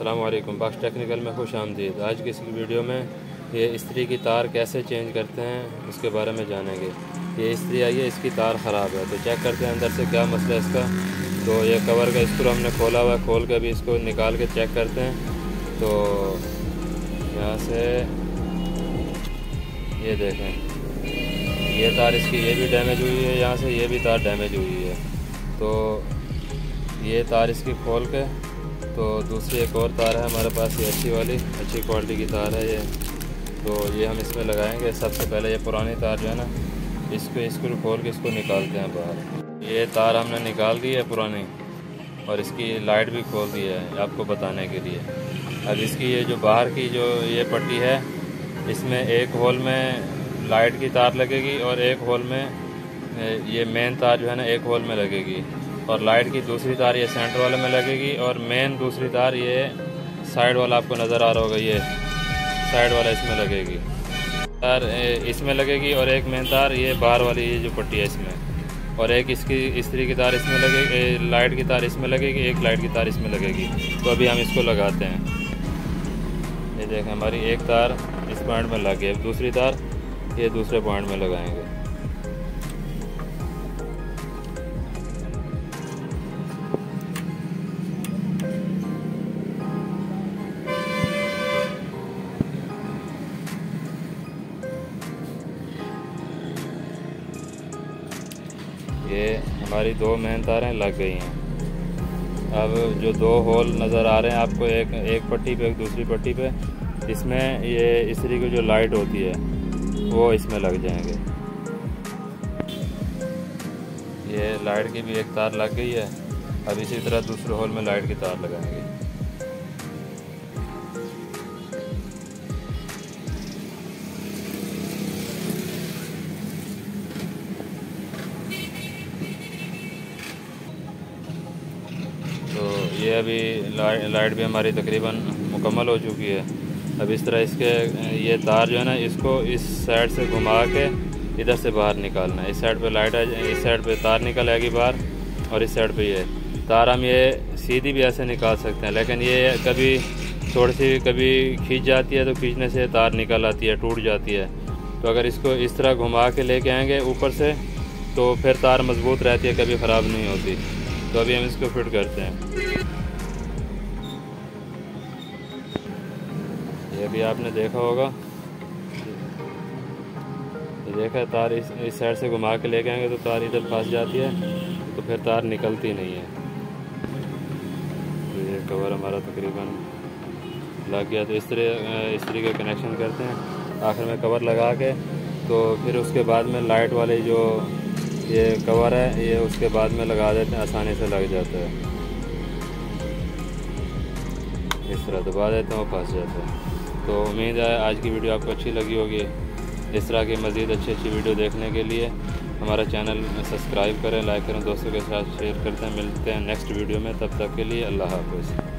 अस्सलाम वालेकुम। Box technical में खुश आमदीद। आज की इस वीडियो में ये इस्त्री की तार कैसे चेंज करते हैं उसके बारे में जानेंगे। ये इस्त्री आई है, इसकी तार ख़राब है, तो चेक करते हैं अंदर से क्या मसला है इसका। तो ये कवर का स्क्रू हमने खोला हुआ है, खोल के अभी इसको निकाल के चेक करते हैं। तो यहाँ से ये देखें, ये तार इसकी ये भी डैमेज हुई है, यहाँ से ये भी तार डैमेज हुई है। तो ये तार इसकी खोल के, तो दूसरी एक और तार है हमारे पास, ये अच्छी वाली अच्छी क्वालिटी की तार है ये। तो ये हम इसमें लगाएंगे। सबसे पहले ये पुरानी तार जो है ना, इसको स्क्रू खोल के इसको निकालते हैं बाहर। ये तार हमने निकाल दी है पुरानी, और इसकी लाइट भी खोल दी है आपको बताने के लिए। अब इसकी ये जो बाहर की जो ये पट्टी है, इसमें एक होल में लाइट की तार लगेगी और एक होल में ये मेन तार जो है ना एक होल में लगेगी, और लाइट की दूसरी तार ये सेंटर वाले में लगेगी, और मेन दूसरी तार ये साइड वाला आपको नज़र आ रहा होगा, ये साइड वाला इसमें लगेगी, तार इसमें लगेगी, और एक मेन तार ये बाहर वाली ये जो पट्टी है इसमें, और एक इसकी इस्त्री की तार इसमें लगेगी, लाइट की तार इसमें लगेगी, एक लाइट की तार इसमें लगेगी। तो अभी हम इसको लगाते हैं। ये देखें, हमारी एक तार इस पॉइंट में लग गई, दूसरी तार ये दूसरे पॉइंट में लगाएंगे। ये हमारी दो मेन तारें लग गई हैं। अब जो दो होल नज़र आ रहे हैं आपको, एक पट्टी पे एक दूसरी पट्टी पे, इसमें ये इस्त्री की जो लाइट होती है वो इसमें लग जाएंगे। ये लाइट की भी एक तार लग गई है। अब इसी तरह दूसरे होल में लाइट की तार लगाएंगे। तो ये अभी लाइट भी हमारी तकरीबन मुकम्मल हो चुकी है। अब इस तरह इसके ये तार जो है ना, इसको इस साइड से घुमा के इधर से बाहर निकालना है। इस साइड पे लाइट है, इस साइड पे तार निकल आएगी बाहर, और इस साइड पे ये तार हम ये सीधी भी ऐसे निकाल सकते हैं, लेकिन ये कभी थोड़ी सी कभी खींच जाती है, तो खींचने से तार निकल आती है, टूट जाती है। तो अगर इसको इस तरह घुमा के लेके आएंगे ऊपर से, तो फिर तार मजबूत रहती है, कभी ख़राब नहीं होती। तो अभी हम इसको फिट करते हैं। ये भी आपने देखा होगा, तो देखा तार इस साइड से घुमा के लेके आएंगे तो तार इधर फंस जाती है, तो फिर तार निकलती नहीं है। तो ये कवर हमारा तकरीबन लग गया। तो इस तरह के कनेक्शन करते हैं आखिर में कवर लगा के। तो फिर उसके बाद में लाइट वाले जो ये कवर है, ये उसके बाद में लगा देते हैं, आसानी से लग जाता है। इस तरह दबा देते हैं, वो फंस जाता है। तो उम्मीद है आज की वीडियो आपको अच्छी लगी होगी। इस तरह की मज़ीद अच्छी वीडियो देखने के लिए हमारा चैनल सब्सक्राइब करें, लाइक करें, दोस्तों के साथ शेयर करते हैं। मिलते हैं नेक्स्ट वीडियो में, तब तक के लिए अल्लाह हाफ़िज़।